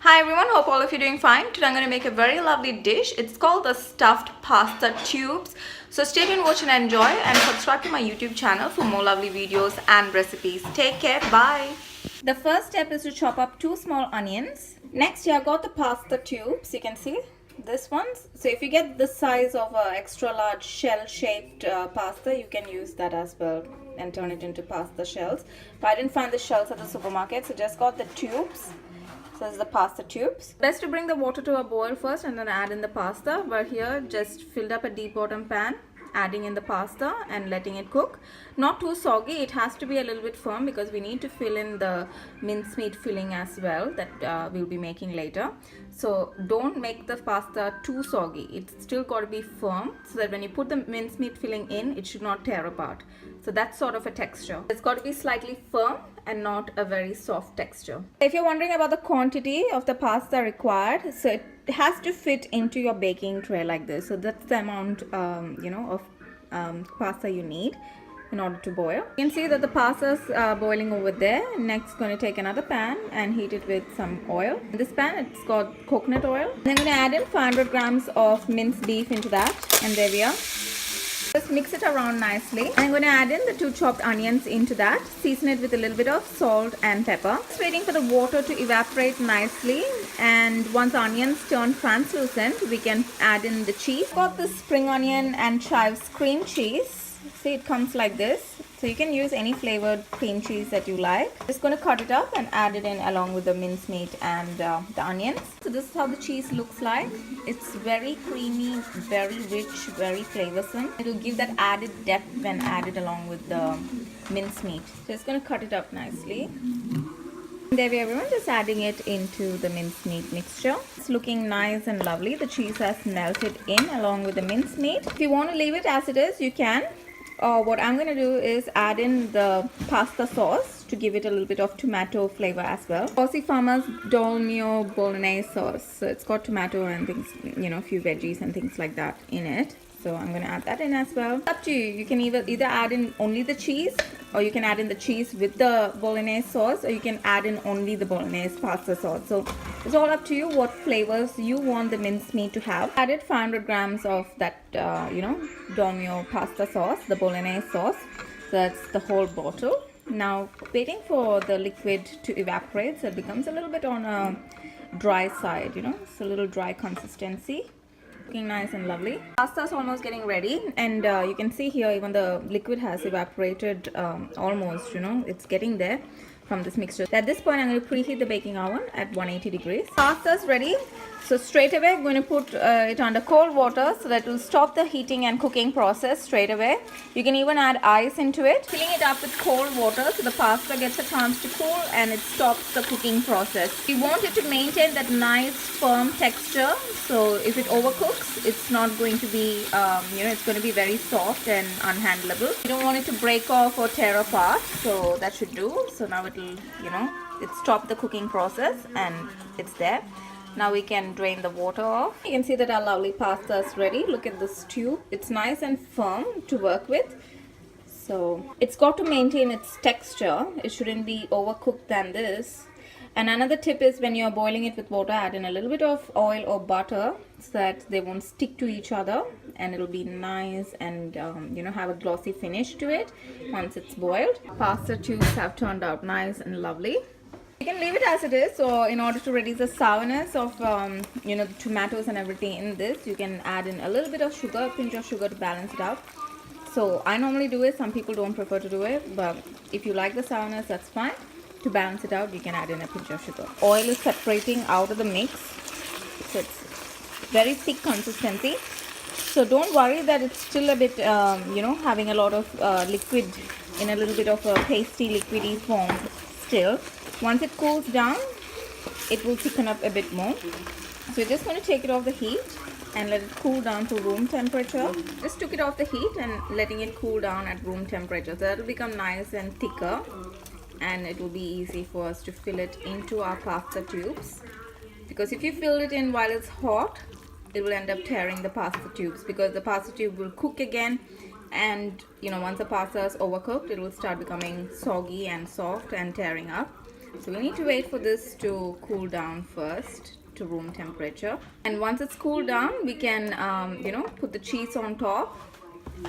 Hi everyone, hope all of you are doing fine. Today I'm going to make a very lovely dish. It's called the stuffed pasta tubes. So stay tuned, watch and enjoy, and subscribe to my YouTube channel for more lovely videos and recipes. Take care, bye. The first step is to chop up 2 small onions. Next, I got the pasta tubes, you can see this ones. So if you get the size of a extra large shell shaped pasta, you can use that as well and turn it into pasta shells. But I didn't find the shells at the supermarket, so just got the tubes. So this is the pasta tubes. Best to bring the water to a boil first and then add in the pasta. But here just filled up a deep bottom pan, adding in the pasta and letting it cook. Not too soggy, it has to be a little bit firm because we need to fill in the mincemeat filling as well that we'll be making later. So don't make the pasta too soggy. It's still got to be firm so that when you put the mincemeat filling in, it should not tear apart. So that's sort of a texture. It's got to be slightly firm and not a very soft texture. If you're wondering about the quantity of the pasta required, so it has to fit into your baking tray like this. So that's the amount of pasta you need in order to boil. You can see that the pasta is boiling over there. Next, going to take another pan and heat it with some oil. In this pan, it's got coconut oil. And I'm going to add in 500 grams of minced beef into that, and there we are. Just mix it around nicely. I'm going to add in the 2 chopped onions into that. Season it with a little bit of salt and pepper. Just waiting for the water to evaporate nicely. And once the onions turn translucent, we can add in the cheese. Got the spring onion and chives cream cheese. See, it comes like this. So you can use any flavored cream cheese that you like. Just going to cut it up and add it in along with the mincemeat and the onions. So this is how the cheese looks like. It's very creamy, very rich, very flavorsome. It will give that added depth when added along with the mincemeat. So just going to cut it up nicely. There we are, everyone, just adding it into the mincemeat mixture. It's looking nice and lovely. The cheese has melted in along with the mincemeat. If you want to leave it as it is, you can. What I'm going to do is add in the pasta sauce to give it a little bit of tomato flavor as well. Aussie Farmers Dolmio Bolognese sauce. So it's got tomato and things, a few veggies and things like that in it. So I'm going to add that in as well. It's up to you. You can either add in only the cheese, or you can add in the cheese with the bolognese sauce, or you can add in only the bolognese pasta sauce. So it's all up to you what flavors you want the mincemeat to have. Added 500 grams of that, Dolmio pasta sauce, the bolognese sauce. So that's the whole bottle. Now waiting for the liquid to evaporate, so it becomes a little bit on a dry side. It's a little dry consistency. Looking nice and lovely. Pasta is almost getting ready, and you can see here even the liquid has evaporated almost. It's getting there from this mixture. At this point, I'm going to preheat the baking oven at 180 degrees. Pasta is ready. So straight away, I'm going to put it under cold water so that will stop the heating and cooking process straight away. You can even add ice into it. Filling it up with cold water so the pasta gets a chance to cool and it stops the cooking process. We want it to maintain that nice firm texture. So if it overcooks, it's not going to be, it's going to be very soft and unhandleable. You don't want it to break off or tear apart. So that should do. So now it'll, it stopped the cooking process and it's there. Now we can drain the water off. You can see that our lovely pasta is ready. Look at the stew. It's nice and firm to work with. So it's got to maintain its texture. It shouldn't be overcooked than this. And another tip is when you're boiling it with water, add in a little bit of oil or butter so that they won't stick to each other and it'll be nice and have a glossy finish to it once it's boiled. Pasta tubes have turned out nice and lovely. You can leave it as it is. So in order to reduce the sourness of the tomatoes and everything in this, you can add in a little bit of sugar, a pinch of sugar to balance it out. So I normally do it. Some people don't prefer to do it, but if you like the sourness, that's fine. To balance it out, you can add in a pinch of sugar. Oil is separating out of the mix, so it's very thick consistency. So don't worry that it's still a bit having a lot of liquid in a little bit of a pasty liquidy form still. Once it cools down, it will thicken up a bit more. So we're just going to take it off the heat and let it cool down to room temperature. Just took it off the heat and letting it cool down at room temperature. So that will become nice and thicker, and it will be easy for us to fill it into our pasta tubes. Because if you fill it in while it's hot, it will end up tearing the pasta tubes, because the pasta tube will cook again, and once the pasta is overcooked, it will start becoming soggy and soft and tearing up. So we need to wait for this to cool down first to room temperature. And once it's cooled down, we can, put the cheese on top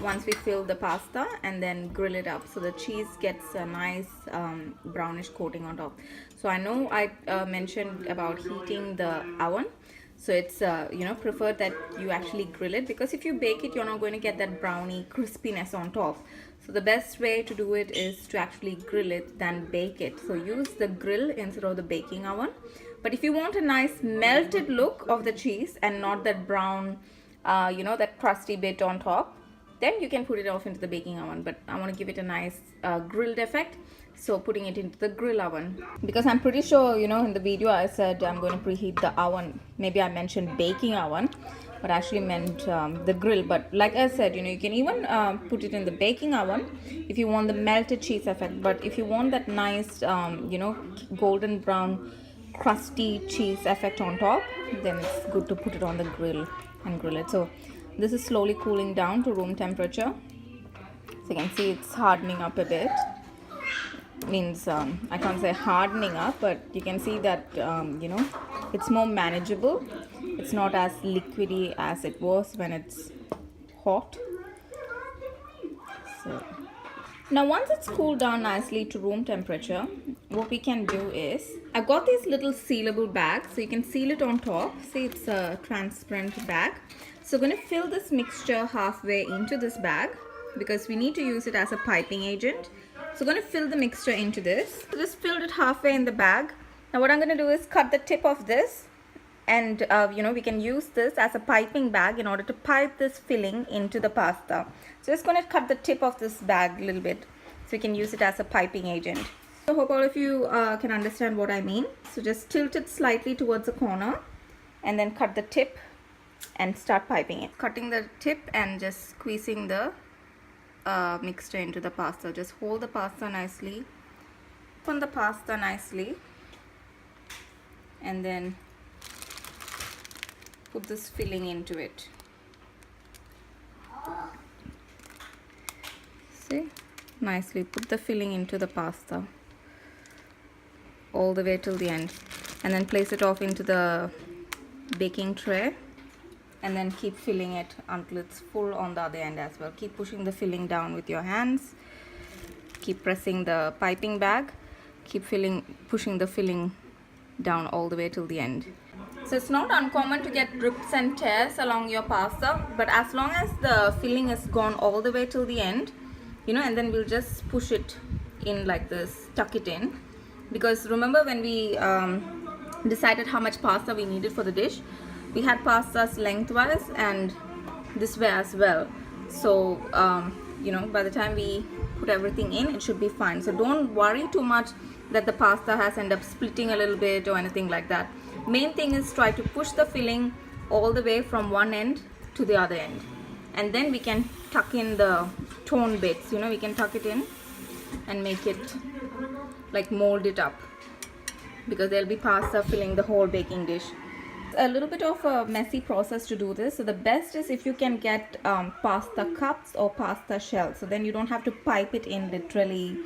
once we fill the pasta, and then grill it up so the cheese gets a nice brownish coating on top. So I know I mentioned about heating the oven, so it's preferred that you actually grill it, because if you bake it, you're not going to get that brownie crispiness on top. So the best way to do it is to actually grill it than bake it. So use the grill instead of the baking oven. But if you want a nice melted look of the cheese and not that brown, that crusty bit on top, then you can put it off into the baking oven. But I want to give it a nice grilled effect, so putting it into the grill oven, because I'm pretty sure, in the video I said I'm going to preheat the oven. Maybe I mentioned baking oven, but I actually meant the grill. But like I said, you can even put it in the baking oven if you want the melted cheese effect. But if you want that nice golden brown crusty cheese effect on top, then it's good to put it on the grill and grill it. So this is slowly cooling down to room temperature. So you can see it's hardening up a bit. Means I can't say hardening up, but you can see that it's more manageable. It's not as liquidy as it was when it's hot. So now once it's cooled down nicely to room temperature, what we can do is, I've got these little sealable bags, so you can seal it on top. See, it's a transparent bag. So I'm going to fill this mixture halfway into this bag, because we need to use it as a piping agent. So I'm going to fill the mixture into this. So just filled it halfway in the bag. Now what I'm going to do is cut the tip of this, and we can use this as a piping bag in order to pipe this filling into the pasta. So just going to cut the tip of this bag a little bit so we can use it as a piping agent. So I hope all of you can understand what I mean. So just tilt it slightly towards the corner and then cut the tip and start piping it. Cutting the tip and just squeezing the mixture into the pasta. Just hold the pasta nicely, open the pasta nicely, and then put this filling into it. See, nicely put the filling into the pasta all the way till the end, and then place it off into the baking tray, and then keep filling it until it's full on the other end as well. Keep pushing the filling down with your hands, keep pressing the piping bag, keep pushing the filling down all the way till the end. So it's not uncommon to get rips and tears along your pasta, but as long as the filling is gone all the way till the end, and then we'll just push it in like this, tuck it in. Because remember when we decided how much pasta we needed for the dish, we had pastas lengthwise and this way as well. So by the time we put everything in, it should be fine. So don't worry too much that the pasta has ended up splitting a little bit or anything like that. Main thing is try to push the filling all the way from one end to the other end, and then we can tuck in the torn bits. We can tuck it in and make it like mold it up, because there'll be pasta filling the whole baking dish. A little bit of a messy process to do this, so the best is if you can get pasta cups or pasta shells, so then you don't have to pipe it in literally.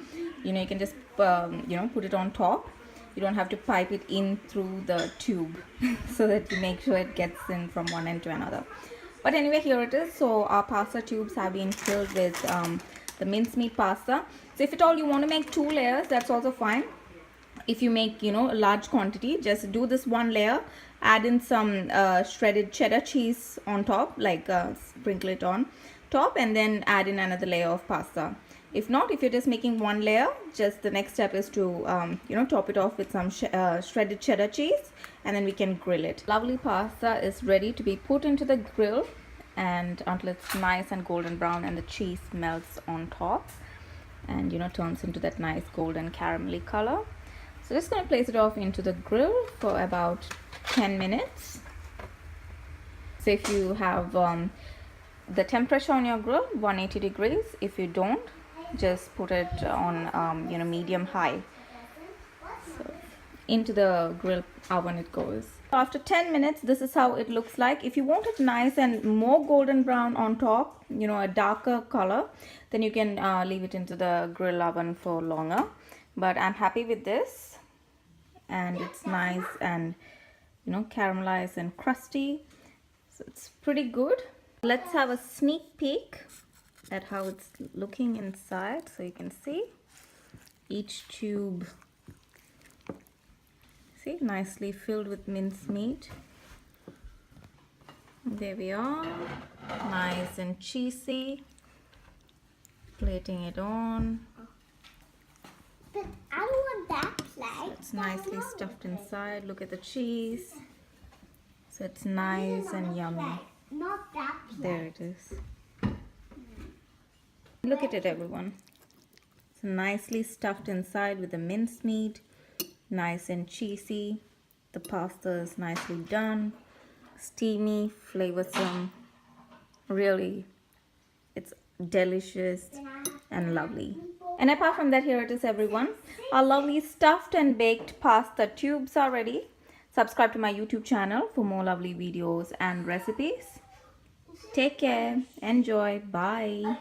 You can just put it on top. You don't have to pipe it in through the tube so that you make sure it gets in from one end to another. But anyway, here it is. So our pasta tubes have been filled with the mincemeat pasta. So if at all you want to make 2 layers, that's also fine. If you make a large quantity, just do this 1 layer, add in some shredded cheddar cheese on top, like sprinkle it on top, and then add in another layer of pasta. If not, if you're just making 1 layer, just the next step is to top it off with some shredded cheddar cheese, and then we can grill it. Lovely pasta is ready to be put into the grill, and until it's nice and golden brown and the cheese melts on top and turns into that nice golden caramelly color. So just going to place it off into the grill for about 10 minutes. So if you have the temperature on your grill 180 degrees, if you don't, just put it on medium high. So into the grill oven it goes. After 10 minutes, this is how it looks like. If you want it nice and more golden brown on top, a darker color, then you can leave it into the grill oven for longer. But I'm happy with this. and it's nice and caramelized and crusty. So it's pretty good. Let's have a sneak peek at how it's looking inside. So you can see each tube, see, nicely filled with mincemeat. There we are, nice and cheesy. Plating it on. But I want that plate. It's nicely stuffed inside. Look at the cheese. So it's nice and yummy. Not that plate. There it is. Look at it, everyone. It's nicely stuffed inside with the mincemeat. Nice and cheesy. The pasta is nicely done. Steamy, flavorsome. Really, it's delicious and lovely. And apart from that, here it is, everyone. Our lovely stuffed and baked pasta tubes are ready. Subscribe to my YouTube channel for more lovely videos and recipes. Take care. Enjoy. Bye.